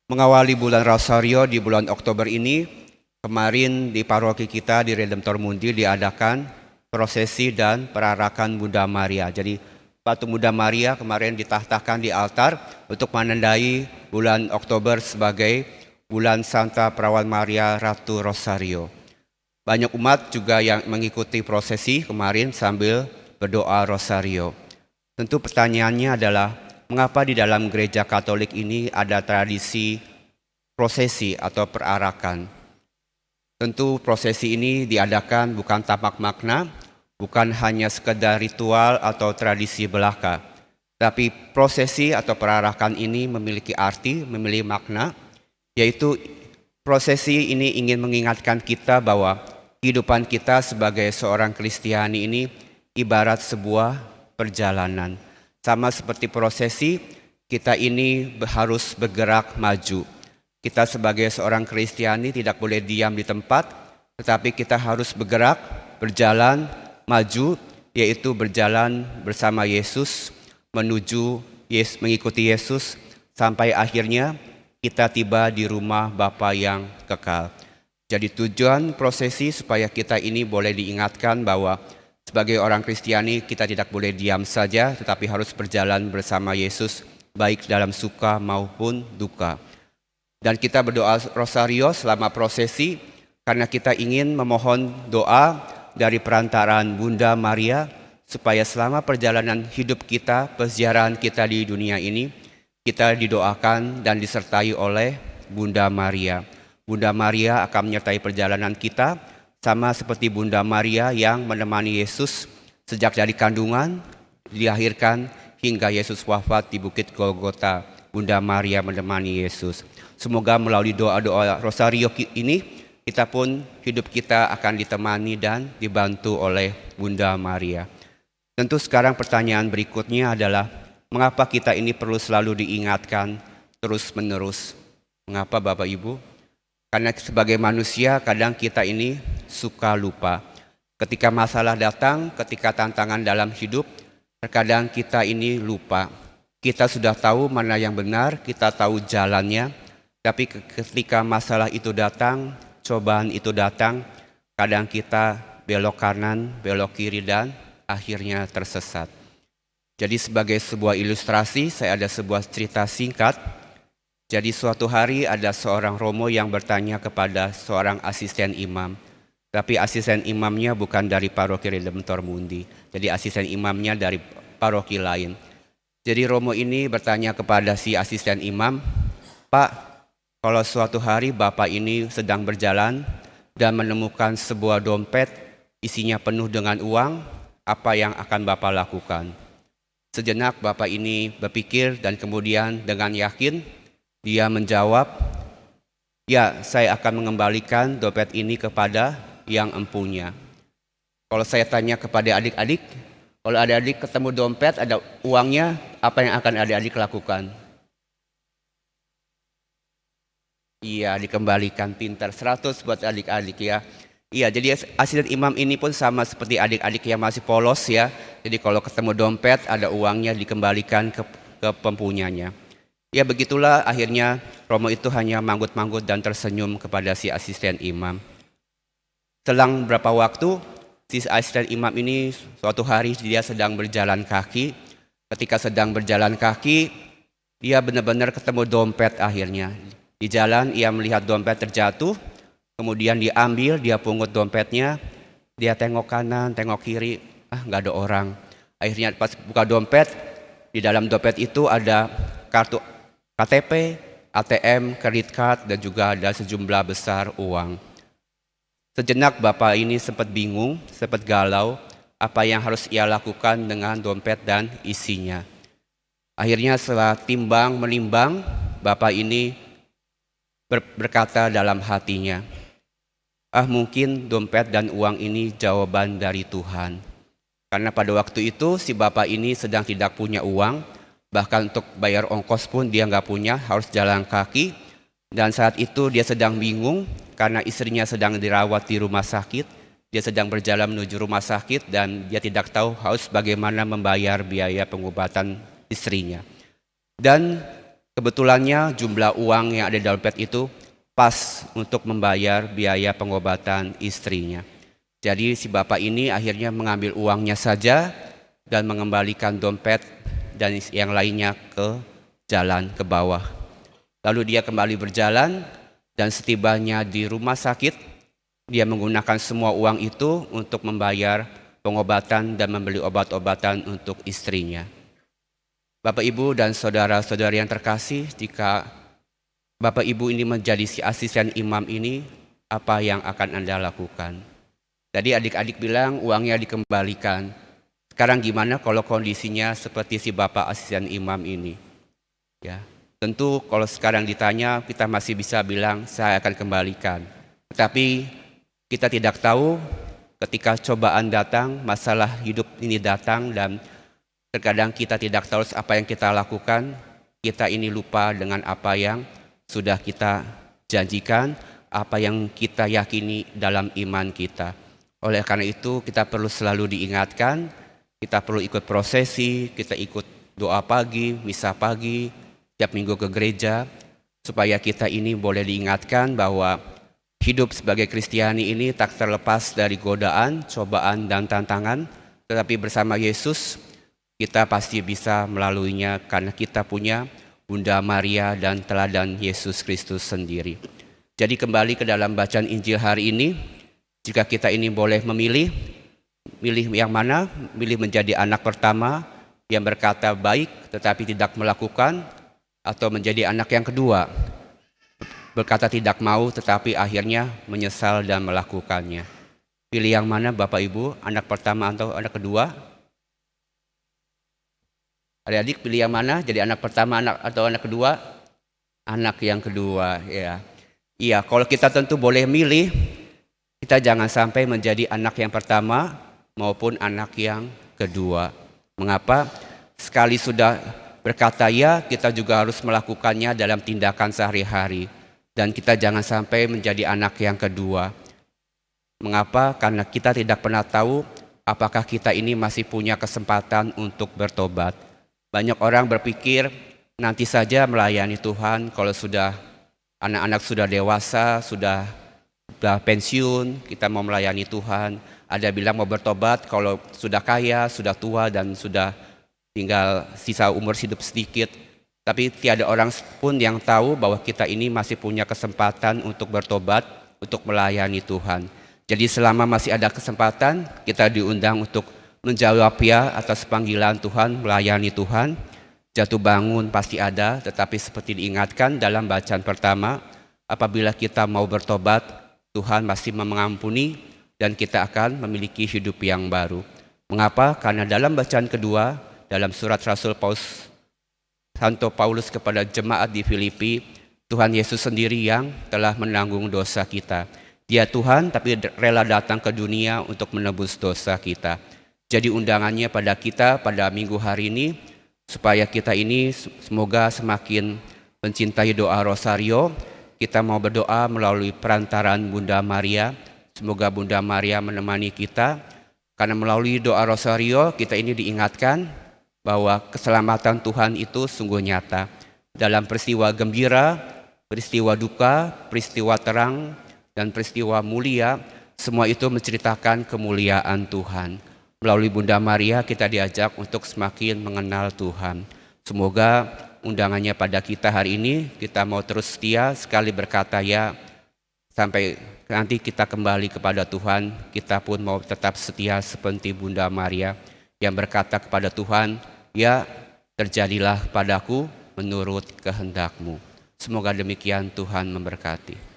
Mengawali bulan Rosario di bulan Oktober ini, kemarin di paroki kita di Redemptor Mundi diadakan prosesi dan perarakan Bunda Maria. Jadi patung Bunda Maria kemarin ditahtakan di altar untuk menandai bulan Oktober sebagai bulan Santa Perawan Maria Ratu Rosario. Banyak umat juga yang mengikuti prosesi kemarin sambil berdoa Rosario. Tentu pertanyaannya adalah, mengapa di dalam gereja Katolik ini ada tradisi prosesi atau perarakan? Tentu prosesi ini diadakan bukan tanpa makna, bukan hanya sekedar ritual atau tradisi belaka. Tapi prosesi atau perarakan ini memiliki arti, memiliki makna, yaitu prosesi ini ingin mengingatkan kita bahwa kehidupan kita sebagai seorang Kristiani ini ibarat sebuah perjalanan. Sama seperti prosesi, kita ini harus bergerak maju. Kita sebagai seorang Kristiani tidak boleh diam di tempat, tetapi kita harus bergerak, berjalan, maju, yaitu berjalan bersama Yesus, mengikuti Yesus, sampai akhirnya kita tiba di rumah Bapa yang kekal. Jadi tujuan prosesi supaya kita ini boleh diingatkan bahwa sebagai orang Kristiani kita tidak boleh diam saja, tetapi harus berjalan bersama Yesus baik dalam suka maupun duka. Dan kita berdoa Rosario selama prosesi karena kita ingin memohon doa dari perantaraan Bunda Maria supaya selama perjalanan hidup kita, peziarahan kita di dunia ini, kita didoakan dan disertai oleh Bunda Maria. Bunda Maria akan menyertai perjalanan kita, sama seperti Bunda Maria yang menemani Yesus sejak dari kandungan, dilahirkan, hingga Yesus wafat di Bukit Golgota. Bunda Maria menemani Yesus. Semoga melalui doa-doa Rosario ini, kita pun hidup kita akan ditemani dan dibantu oleh Bunda Maria. Tentu sekarang pertanyaan berikutnya adalah, mengapa kita ini perlu selalu diingatkan terus-menerus? Mengapa Bapak Ibu? Karena sebagai manusia kadang kita ini suka lupa. Ketika masalah datang, ketika tantangan dalam hidup, terkadang kita ini lupa. Kita sudah tahu mana yang benar, kita tahu jalannya, tapi ketika masalah itu datang, cobaan itu datang, kadang kita belok kanan, belok kiri dan akhirnya tersesat. Jadi sebagai sebuah ilustrasi, saya ada sebuah cerita singkat. Jadi suatu hari ada seorang romo yang bertanya kepada seorang asisten imam. Tapi asisten imamnya bukan dari paroki Redemptor Mundi. Jadi asisten imamnya dari paroki lain. Jadi romo ini bertanya kepada si asisten imam, "Pak, kalau suatu hari Bapak ini sedang berjalan dan menemukan sebuah dompet isinya penuh dengan uang, apa yang akan Bapak lakukan?" Sejenak Bapak ini berpikir dan kemudian dengan yakin dia menjawab, "Ya, saya akan mengembalikan dompet ini kepada yang empunya." Kalau saya tanya kepada adik-adik, kalau adik-adik ketemu dompet ada uangnya, apa yang akan adik-adik lakukan? Iya, dikembalikan. Pintar, 100 buat adik-adik ya. Iya, jadi asisten imam ini pun sama seperti adik-adik yang masih polos ya. Jadi kalau ketemu dompet ada uangnya dikembalikan ke pempunyanya. Ya begitulah akhirnya romo itu hanya manggut-manggut dan tersenyum kepada si asisten imam. Selang beberapa waktu, si asisten imam ini suatu hari dia sedang berjalan kaki. Ketika sedang berjalan kaki, dia benar-benar ketemu dompet akhirnya. Di jalan ia melihat dompet terjatuh, kemudian diambil, dia pungut dompetnya, dia tengok kanan, tengok kiri, nggak ada orang. Akhirnya pas buka dompet, di dalam dompet itu ada kartu KTP, ATM, kredit card, dan juga ada sejumlah besar uang. Sejenak Bapak ini sempat bingung, sempat galau, apa yang harus ia lakukan dengan dompet dan isinya. Akhirnya setelah timbang menimbang, Bapak ini berkata dalam hatinya, mungkin dompet dan uang ini jawaban dari Tuhan. Karena pada waktu itu si Bapak ini sedang tidak punya uang, bahkan untuk bayar ongkos pun dia nggak punya, harus jalan kaki. Dan saat itu dia sedang bingung karena istrinya sedang dirawat di rumah sakit. Dia sedang berjalan menuju rumah sakit dan dia tidak tahu harus bagaimana membayar biaya pengobatan istrinya. Dan Kebetulannya jumlah uang yang ada di dompet itu pas untuk membayar biaya pengobatan istrinya. Jadi si bapak ini akhirnya mengambil uangnya saja dan mengembalikan dompet dan yang lainnya ke jalan ke bawah. Lalu dia kembali berjalan dan setibanya di rumah sakit, dia menggunakan semua uang itu untuk membayar pengobatan dan membeli obat-obatan untuk istrinya. Bapak, Ibu, dan saudara-saudari yang terkasih, jika Bapak Ibu ini menjadi si asisten imam ini, apa yang akan Anda lakukan? Tadi adik-adik bilang uangnya dikembalikan. Sekarang gimana kalau kondisinya seperti si Bapak asisten imam ini? Ya, tentu kalau sekarang ditanya kita masih bisa bilang saya akan kembalikan. Tetapi kita tidak tahu ketika cobaan datang, masalah hidup ini datang dan terkadang kita tidak tahu apa yang kita lakukan, kita ini lupa dengan apa yang sudah kita janjikan, apa yang kita yakini dalam iman kita. Oleh karena itu kita perlu selalu diingatkan, kita perlu ikut prosesi, kita ikut doa pagi, misa pagi, tiap minggu ke gereja, supaya kita ini boleh diingatkan bahwa hidup sebagai Kristiani ini tak terlepas dari godaan, cobaan, dan tantangan, tetapi bersama Yesus kita pasti bisa melaluinya karena kita punya Bunda Maria dan teladan Yesus Kristus sendiri. Jadi kembali ke dalam bacaan Injil hari ini, jika kita ini boleh memilih yang mana? Milih menjadi anak pertama yang berkata baik tetapi tidak melakukan, atau menjadi anak yang kedua, berkata tidak mau tetapi akhirnya menyesal dan melakukannya. Pilih yang mana Bapak Ibu, anak pertama atau anak kedua? Adik-adik pilih yang mana? Jadi anak pertama atau anak kedua? Anak yang kedua, ya. Iya, kalau kita tentu boleh milih, kita jangan sampai menjadi anak yang pertama maupun anak yang kedua. Mengapa? Sekali sudah berkata ya, kita juga harus melakukannya dalam tindakan sehari-hari. Dan kita jangan sampai menjadi anak yang kedua. Mengapa? Karena kita tidak pernah tahu apakah kita ini masih punya kesempatan untuk bertobat. Banyak orang berpikir nanti saja melayani Tuhan kalau sudah anak-anak sudah dewasa, sudah pensiun, kita mau melayani Tuhan. Ada bilang mau bertobat kalau sudah kaya, sudah tua dan sudah tinggal sisa umur hidup sedikit. Tapi tiada orang pun yang tahu bahwa kita ini masih punya kesempatan untuk bertobat, untuk melayani Tuhan. Jadi selama masih ada kesempatan, kita diundang untuk menjawab ya atas panggilan Tuhan, melayani Tuhan. Jatuh bangun pasti ada, tetapi seperti diingatkan dalam bacaan pertama, apabila kita mau bertobat, Tuhan masih mengampuni dan kita akan memiliki hidup yang baru. Mengapa? Karena dalam bacaan kedua, dalam surat Rasul Santo Paulus kepada jemaat di Filipi, Tuhan Yesus sendiri yang telah menanggung dosa kita. Dia Tuhan tapi rela datang ke dunia untuk menebus dosa kita. Jadi undangannya pada kita pada minggu hari ini, supaya kita ini semoga semakin mencintai doa Rosario. Kita mau berdoa melalui perantaran Bunda Maria. Semoga Bunda Maria menemani kita. Karena melalui doa Rosario kita ini diingatkan bahwa keselamatan Tuhan itu sungguh nyata. Dalam peristiwa gembira, peristiwa duka, peristiwa terang, dan peristiwa mulia, semua itu menceritakan kemuliaan Tuhan. Melalui Bunda Maria kita diajak untuk semakin mengenal Tuhan. Semoga undangannya pada kita hari ini, kita mau terus setia sekali berkata ya, sampai nanti kita kembali kepada Tuhan, kita pun mau tetap setia seperti Bunda Maria yang berkata kepada Tuhan, ya terjadilah padaku menurut kehendak-Mu. Semoga demikian, Tuhan memberkati.